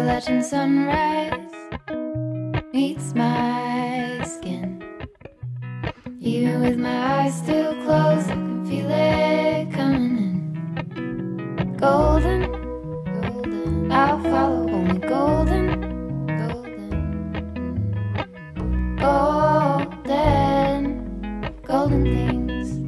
Appalachian sunrise meets my skin. Even with my eyes still closed, I can feel it coming in. Golden, golden, I'll follow only golden, golden, golden, golden things.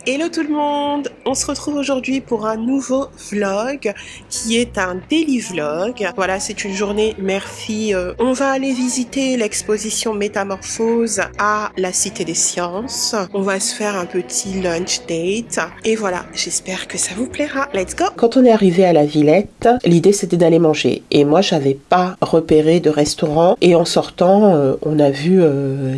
Hello tout le monde, on se retrouve aujourd'hui pour un nouveau vlog qui est un daily vlog. Voilà, c'est une journée mère-fille. On va aller visiter l'exposition Métamorphose à la Cité des Sciences. On va se faire un petit lunch date. Et voilà, j'espère que ça vous plaira. Let's go! Quand on est arrivé à la Villette, l'idée c'était d'aller manger. Et moi, j'avais pas repéré de restaurant. Et en sortant, on a vu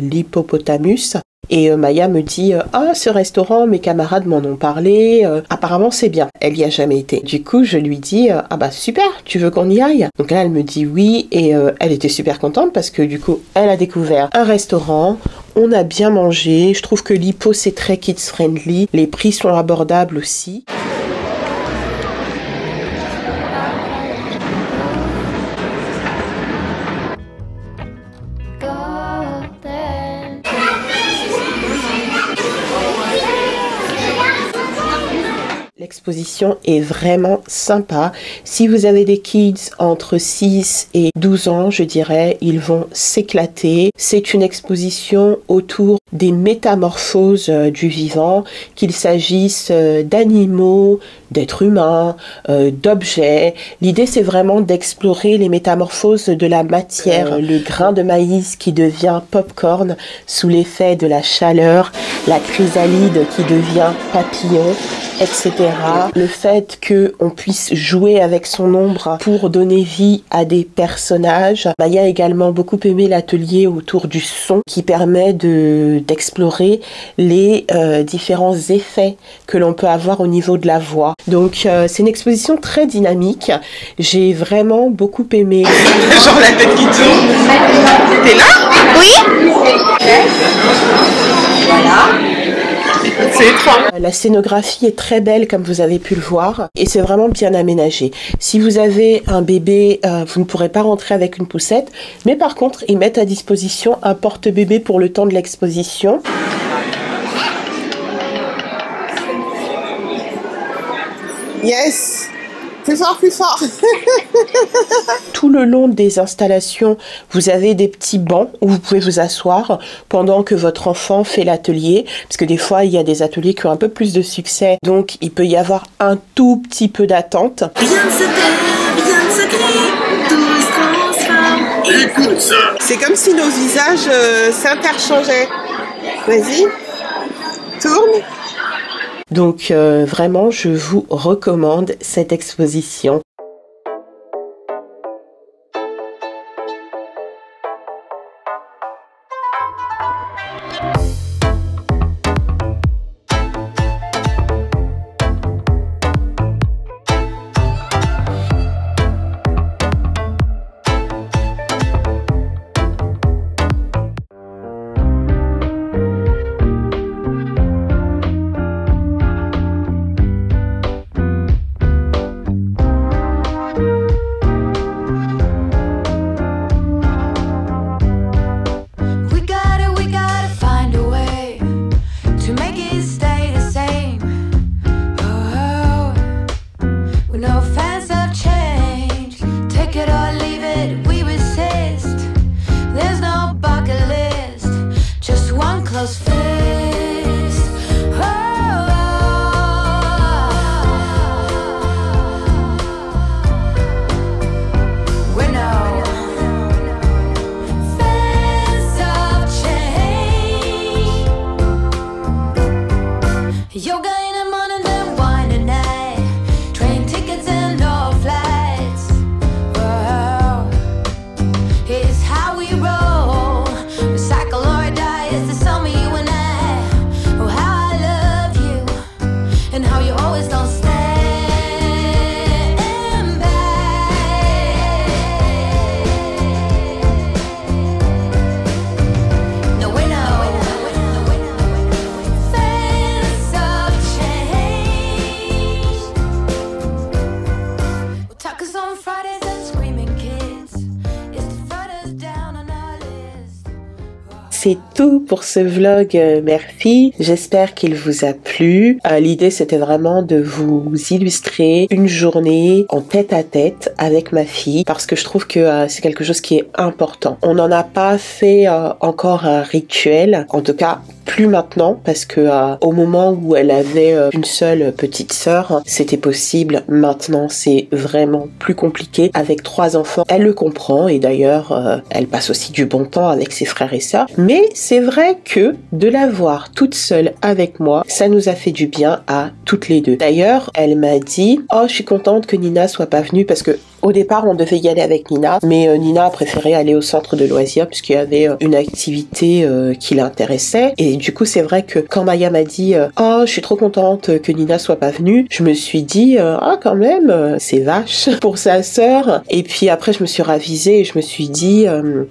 l'hippopotamus. Et Maya me dit « Ah, ce restaurant, mes camarades m'en ont parlé, apparemment c'est bien. » Elle y a jamais été. Du coup, je lui dis « Ah bah super, tu veux qu'on y aille ?» Donc là, elle me dit oui et elle était super contente parce que du coup, elle a découvert un restaurant. On a bien mangé. Je trouve que l'hippo, c'est très kids-friendly. Les prix sont abordables aussi. L'exposition est vraiment sympa. Si vous avez des kids entre 6 et 12 ans, je dirais, ils vont s'éclater. C'est une exposition autour des métamorphoses du vivant, qu'il s'agisse d'animaux, d'êtres humains, d'objets. L'idée, c'est vraiment d'explorer les métamorphoses de la matière. Le grain de maïs qui devient popcorn sous l'effet de la chaleur, la chrysalide qui devient papillon, etc. Le fait qu'on puisse jouer avec son ombre pour donner vie à des personnages. Maya a également beaucoup aimé l'atelier autour du son qui permet d'explorer les différents effets que l'on peut avoir au niveau de la voix. Donc c'est une exposition très dynamique. J'ai vraiment beaucoup aimé. Genre la tête qui tourne. T'es là? Oui. Voilà. C'est étrange. La scénographie est très belle comme vous avez pu le voir et c'est vraiment bien aménagé. Si vous avez un bébé, vous ne pourrez pas rentrer avec une poussette, mais par contre ils mettent à disposition un porte-bébé pour le temps de l'exposition. Yes! Plus fort, plus fort. Tout le long des installations, vous avez des petits bancs où vous pouvez vous asseoir pendant que votre enfant fait l'atelier. Parce que des fois, il y a des ateliers qui ont un peu plus de succès. Donc, il peut y avoir un tout petit peu d'attente. Rien ne se tait, rien ne se crie, tout se transforme. Écoute ça. C'est comme si nos visages s'interchangeaient. Vas-y, tourne. Donc vraiment, je vous recommande cette exposition. c'est tout pour ce vlog mère-fille. J'espère qu'il vous a plu. L'idée, c'était vraiment de vous illustrer une journée en tête-à-tête avec ma fille parce que je trouve que c'est quelque chose qui est important. On n'en a pas fait encore un rituel, en tout cas plus maintenant, parce que au moment où elle avait une seule petite sœur, c'était possible. Maintenant, c'est vraiment plus compliqué. Avec 3 enfants, elle le comprend et d'ailleurs, elle passe aussi du bon temps avec ses frères et sœurs. Mais c'est vrai que de la voir toute seule avec moi, ça nous a fait du bien à toutes les deux. D'ailleurs, elle m'a dit « Oh, je suis contente que Nina soit pas venue parce que au départ, on devait y aller avec Nina, mais Nina a préféré aller au centre de loisirs puisqu'il y avait une activité qui l'intéressait. Et du coup, c'est vrai que quand Maya m'a dit « Oh, je suis trop contente que Nina soit pas venue », je me suis dit « Ah, quand même, c'est vache pour sa sœur ». Et puis après, je me suis ravisée et je me suis dit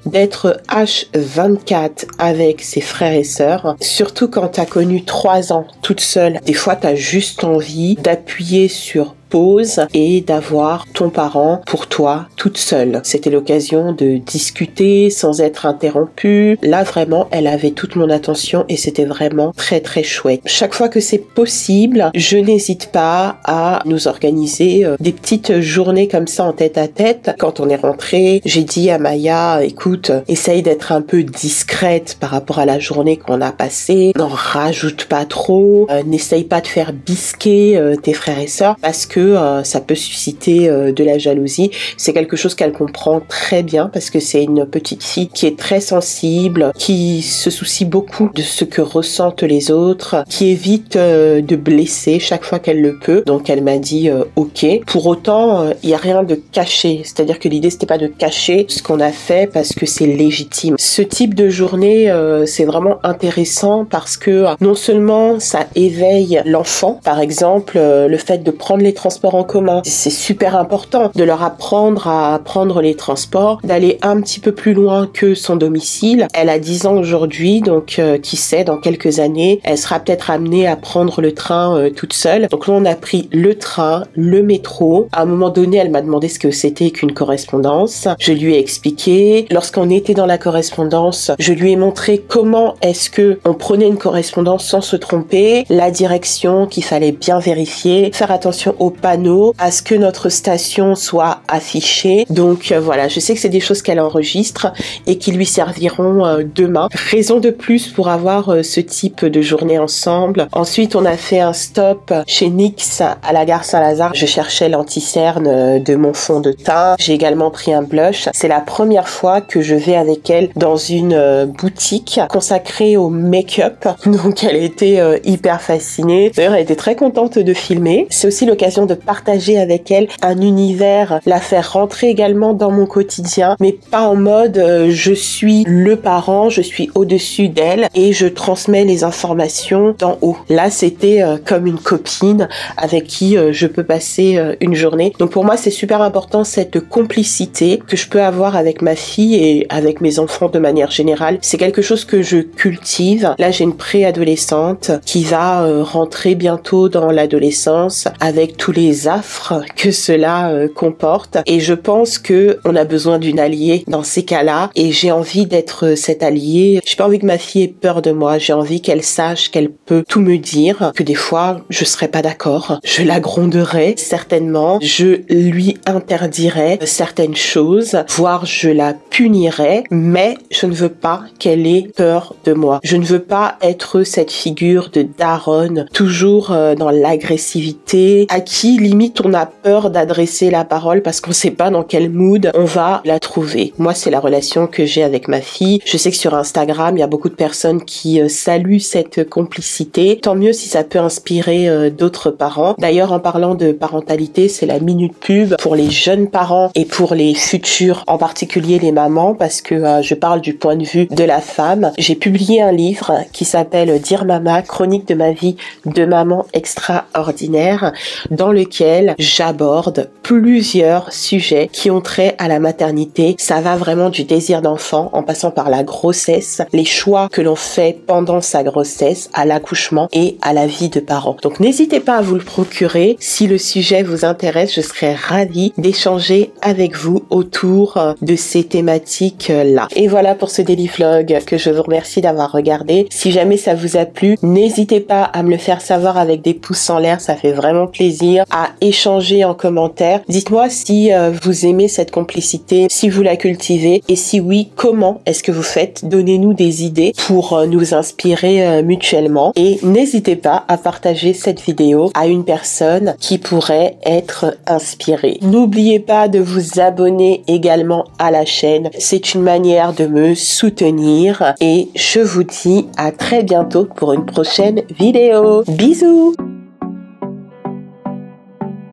d'être H24 avec ses frères et sœurs, surtout quand t'as connu 3 ans toute seule, des fois, t'as juste envie d'appuyer sur pause et d'avoir ton parent pour toi toute seule. C'était l'occasion de discuter sans être interrompue. Là, vraiment, elle avait toute mon attention et c'était vraiment très très chouette. Chaque fois que c'est possible, je n'hésite pas à nous organiser des petites journées comme ça en tête à tête. Quand on est rentré, j'ai dit à Maya, écoute, essaye d'être un peu discrète par rapport à la journée qu'on a passée. N'en rajoute pas trop. N'essaye pas de faire bisquer tes frères et sœurs parce que ça peut susciter de la jalousie. C'est quelque chose qu'elle comprend très bien parce que c'est une petite fille qui est très sensible, qui se soucie beaucoup de ce que ressentent les autres, qui évite de blesser chaque fois qu'elle le peut. Donc elle m'a dit ok. Pour autant, il n'y a rien de caché. C'est-à-dire que l'idée c'était pas de cacher ce qu'on a fait parce que c'est légitime. Ce type de journée, c'est vraiment intéressant parce que non seulement ça éveille l'enfant, par exemple, le fait de prendre les transports en commun. C'est super important de leur apprendre à prendre les transports, d'aller un petit peu plus loin que son domicile. Elle a 10 ans aujourd'hui, donc qui sait, dans quelques années, elle sera peut-être amenée à prendre le train toute seule. Donc là, on a pris le train, le métro. À un moment donné, elle m'a demandé ce que c'était qu'une correspondance. Je lui ai expliqué. Lorsqu'on était dans la correspondance, je lui ai montré comment est-ce que on prenait une correspondance sans se tromper, la direction qu'il fallait bien vérifier, faire attention aux panneaux, à ce que notre station soit affichée. Donc voilà, je sais que c'est des choses qu'elle enregistre et qui lui serviront demain. Raison de plus pour avoir ce type de journée ensemble. Ensuite, on a fait un stop chez NYX à la gare Saint-Lazare. Je cherchais l'anti-cerne de mon fond de teint. J'ai également pris un blush. C'est la première fois que je vais avec elle dans une boutique consacrée au make-up. Donc elle était hyper fascinée. D'ailleurs, elle était très contente de filmer. C'est aussi l'occasion de partager avec elle un univers, la faire rentrer également dans mon quotidien, mais pas en mode je suis le parent, je suis au-dessus d'elle et je transmets les informations d'en haut. Là, c'était comme une copine avec qui je peux passer une journée. Donc pour moi, c'est super important cette complicité que je peux avoir avec ma fille et avec mes enfants de manière générale. C'est quelque chose que je cultive. Là, j'ai une préadolescente qui va rentrer bientôt dans l'adolescence avec tous les affres que cela comporte. Et je pense que on a besoin d'une alliée dans ces cas-là. Et j'ai envie d'être cette alliée. J'ai pas envie que ma fille ait peur de moi. J'ai envie qu'elle sache qu'elle peut tout me dire. Que des fois, je serais pas d'accord. Je la gronderais, certainement. Je lui interdirais certaines choses. Voire je la punirais. Mais je ne veux pas qu'elle ait peur de moi. Je ne veux pas être cette figure de daronne, toujours dans l'agressivité, à qui limite on a peur d'adresser la parole parce qu'on sait pas dans quel mood on va la trouver. Moi, c'est la relation que j'ai avec ma fille. Je sais que sur Instagram, il y a beaucoup de personnes qui saluent cette complicité. Tant mieux si ça peut inspirer d'autres parents. D'ailleurs, en parlant de parentalité, c'est la minute pub pour les jeunes parents et pour les futurs, en particulier les mamans, parce que je parle du point de vue de la femme. J'ai publié un livre qui s'appelle Dire Mama, chronique de ma vie de maman extraordinaire, dans dans lequel j'aborde plusieurs sujets qui ont trait à la maternité. Ça va vraiment du désir d'enfant en passant par la grossesse, les choix que l'on fait pendant sa grossesse, à l'accouchement et à la vie de parents. Donc n'hésitez pas à vous le procurer. Si le sujet vous intéresse, je serais ravie d'échanger avec vous autour de ces thématiques-là. Et voilà pour ce daily vlog que je vous remercie d'avoir regardé. Si jamais ça vous a plu, n'hésitez pas à me le faire savoir avec des pouces en l'air, ça fait vraiment plaisir, à échanger en commentaire. Dites-moi si vous aimez cette complicité, si vous la cultivez et si oui, comment est-ce que vous faites. Donnez-nous des idées pour nous inspirer mutuellement et n'hésitez pas à partager cette vidéo à une personne qui pourrait être inspirée. N'oubliez pas de vous abonner également à la chaîne, c'est une manière de me soutenir et je vous dis à très bientôt pour une prochaine vidéo. Bisous!